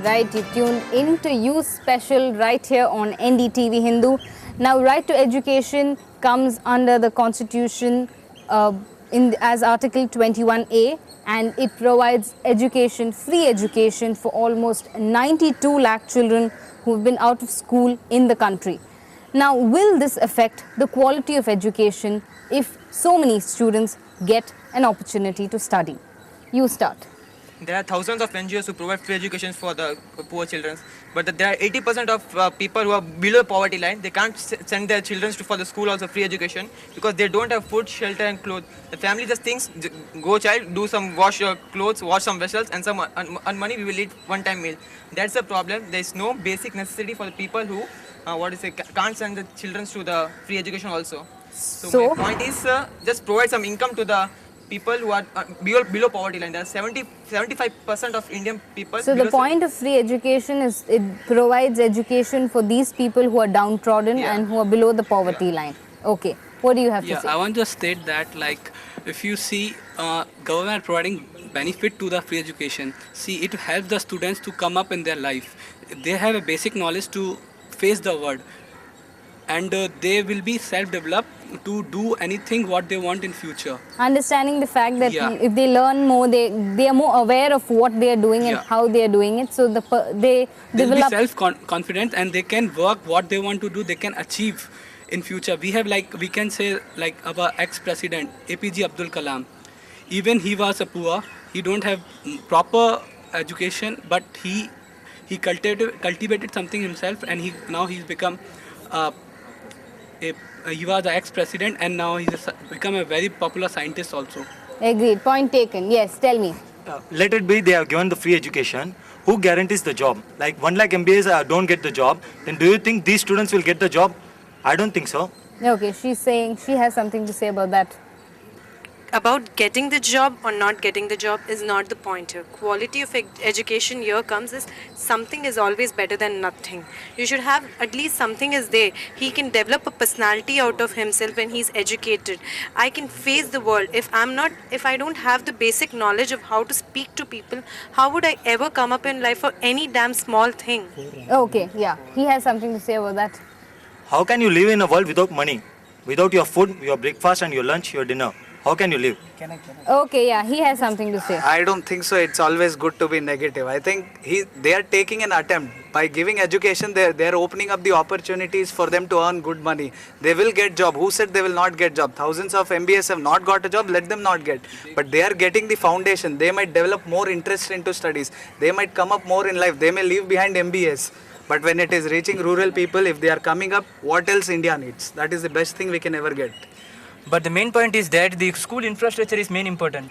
right. You tuned into You Special right here on NDTV Hindu. Now, right to education comes under the Constitution as Article 21A, and it provides education, free education for almost 92 lakh children who have been out of school in the country. Now, will this affect the quality of education if so many students get an opportunity to study? You start. There are thousands of NGOs who provide free education for the poor children, but there are 80% of people who are below poverty line. They can't send their children for the school also free education because they don't have food, shelter and clothes. The family just thinks, go child, do some wash your clothes, wash some vessels and some money we will eat one-time meal. That's the problem. There is no basic necessity for the people who can't send the children to the free education also. So my point is just provide some income to the people who are below poverty line. There are 75% of Indian people. So the point of free education is it provides education for these people who are downtrodden and who are below the poverty line. Okay, what do you have to say? I want to state that if you see government providing benefit to the free education, see it helps the students to come up in their life. They have a basic knowledge to face the world, and they will be self-developed to do anything what they want in future. Understanding the fact that if they learn more, they are more aware of what they are doing and how they are doing it. So they develop. They'll be self-confident and they can work what they want to do. They can achieve in future. We have we can say our ex-president APJ Abdul Kalam. Even he was a poor. He don't have proper education, but he cultivated something himself, and he's become. He was the ex-president, and now he's become a very popular scientist also. Agreed. Point taken. Yes, tell me. Let it be they have given the free education. Who guarantees the job? Like 1 lakh MBAs don't get the job. Then do you think these students will get the job? I don't think so. Okay, she's saying she has something to say about that. About getting the job or not getting the job is not the point here. Quality of education here comes is something is always better than nothing. You should have at least something is there. He can develop a personality out of himself when he's educated. I can face the world. If I don't have the basic knowledge of how to speak to people, how would I ever come up in life for any damn small thing? Okay, yeah. He has something to say about that. How can you live in a world without money? Without your food, your breakfast and your lunch, your dinner? How can you live? Okay, yeah, he has something to say. I don't think so. It's always good to be negative. I think they are taking an attempt. By giving education, they're opening up the opportunities for them to earn good money. They will get job. Who said they will not get job? Thousands of MBAs have not got a job. Let them not get. But they are getting the foundation. They might develop more interest into studies. They might come up more in life. They may leave behind MBAs. But when it is reaching rural people, if they are coming up, what else India needs? That is the best thing we can ever get. But the main point is that the school infrastructure is much important.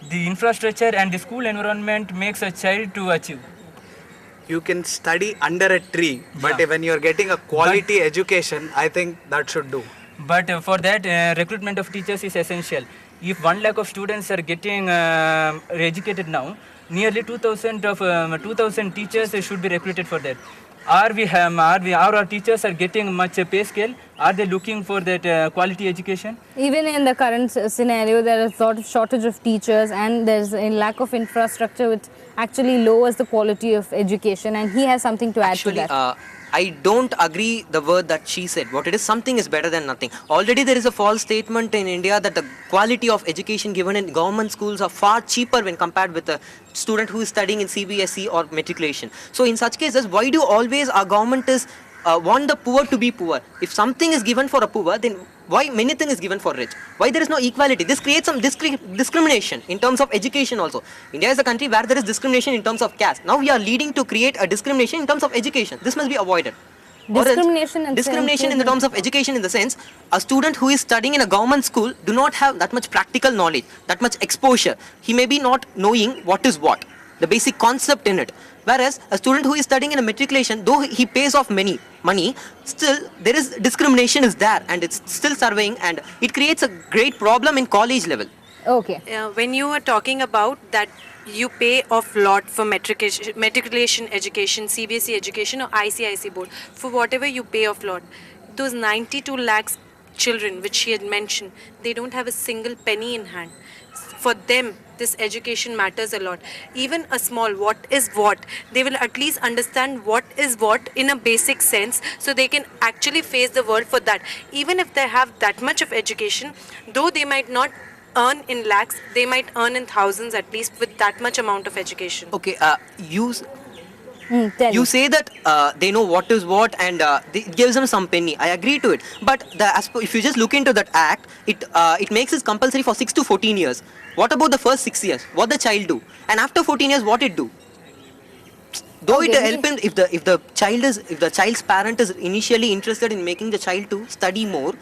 The infrastructure and the school environment makes a child to achieve. You can study under a tree, but when you are getting a quality education, I think that should do. But for that, recruitment of teachers is essential. If 1 lakh of students are getting educated now, nearly 2,000 teachers should be recruited for that. Our teachers are getting much pay scale? Are they looking for that quality education? Even in the current scenario, there is a lot of shortage of teachers and there's a lack of infrastructure which actually lowers the quality of education, and he has something to add to that. I don't agree the word that she said. What it is, something is better than nothing. Already there is a false statement in India that the quality of education given in government schools are far cheaper when compared with a student who is studying in CBSE or matriculation. So in such cases, why do always our government is want the poor to be poor? If something is given for a poor, then why many things is given for rich? Why there is no equality? This creates some discrimination in terms of education also. India is a country where there is discrimination in terms of caste. Now we are leading to create a discrimination in terms of education. This must be avoided. Discrimination in the terms of education, in the sense a student who is studying in a government school do not have that much practical knowledge, that much exposure. He may be not knowing what is what, the basic concept in it. Whereas a student who is studying in a matriculation, though he pays off money, still there is discrimination is there, and it's still surveying, and it creates a great problem in college level. Okay. When you are talking about that you pay off lot for matriculation education, CBSE education or ICIC board, for whatever you pay off lot, those 92 lakhs children which she had mentioned, they don't have a single penny in hand. for them this education matters a lot. Even a small what is what, they will at least understand what is what in a basic sense, so they can actually face the world for that. Even if they have that much of education, though they might not earn in lakhs, they might earn in thousands at least with that much amount of education. Okay, you Tell you me. say that they know what is what, and it gives them some penny. I agree to it. But if you just look into that act, it makes it compulsory for 6 to 14 years. What about the first 6 years? What the child do? And after 14 years, what it do? Though it Okay, help him, if the child's parent is initially interested in making the child to study more,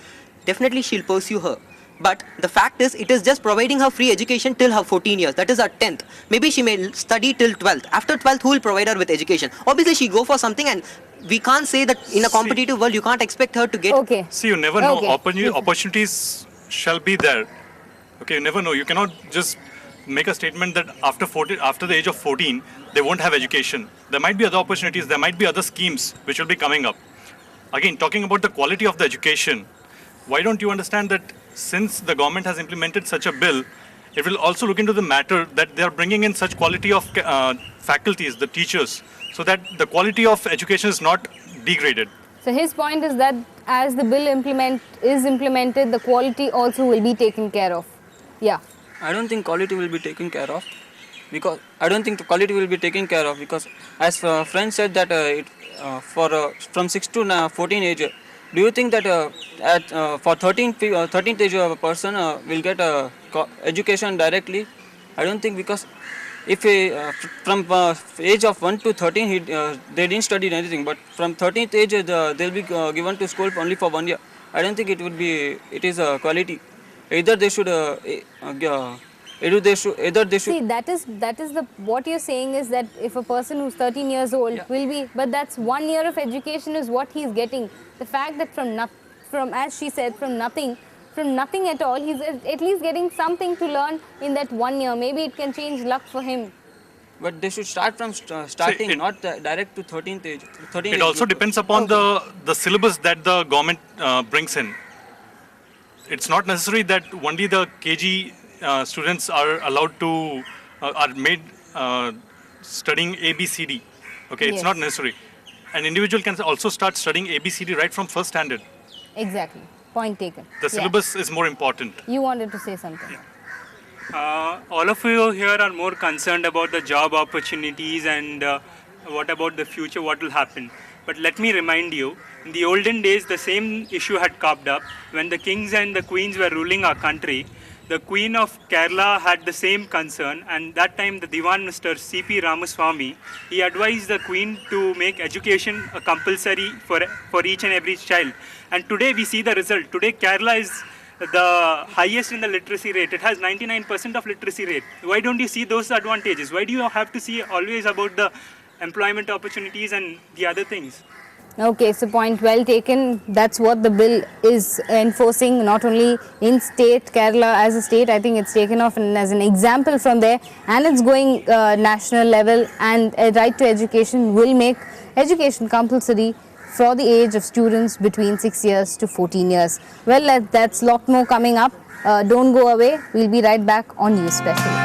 definitely she'll pursue her. But the fact is, it is just providing her free education till her 14 years. That is her 10th. Maybe she may study till 12th. After 12th, who will provide her with education? Obviously, she go for something, and we can't say that in a competitive world, you can't expect her to get. Okay. See, you never know. Okay. Opportunities shall be there. Okay, you never know. You cannot just make a statement that after the age of 14, they won't have education. There might be other opportunities. There might be other schemes which will be coming up. Again, talking about the quality of the education, why don't you understand that since the government has implemented such a bill, it will also look into the matter that they are bringing in such quality of faculties, the teachers, so that the quality of education is not degraded. So his point is that as the bill is implemented, the quality also will be taken care of. Yeah. I don't think quality will be taken care of, because I don't think the quality will be taken care of, because as friend said that from 6 to 14 age, do you think that for 13th age a person will get education directly? I don't think, because if from age of 1 to 13 they didn't study anything, but from 13th age they'll be given to school only for 1 year. I don't think it is a quality. Either they should See, that is what you're saying is that if a person who's 13 years old will be, but that's 1 year of education is what he's getting. The fact that from as she said, from nothing at all, he's at least getting something to learn in that 1 year. Maybe it can change luck for him. But they should start from starting, not direct to 13th age. It also depends upon the syllabus that the government brings in. It's not necessary that only the KG students are allowed to, are made studying ABCD. Okay, it's Yes. not necessary. An individual can also start studying ABCD right from first standard. Exactly. Point taken. The syllabus is more important. You wanted to say something. All of you here are more concerned about the job opportunities and what about the future, what will happen. But let me remind you, in the olden days, the same issue had cropped up. When the kings and the queens were ruling our country, the Queen of Kerala had the same concern, and that time the Diwan Mr. C.P. Ramaswamy, he advised the Queen to make education a compulsory for each and every child. And today we see the result. Today Kerala is the highest in the literacy rate. It has 99% of literacy rate. Why don't you see those advantages? Why do you have to see always about the employment opportunities and the other things? Okay, so point well taken. That's what the bill is enforcing, not only in state, Kerala as a state. I think it's taken off as an example from there, and it's going national level, and a right to education will make education compulsory for the age of students between 6 years to 14 years. Well, that's a lot more coming up. Don't go away. We'll be right back on News Special.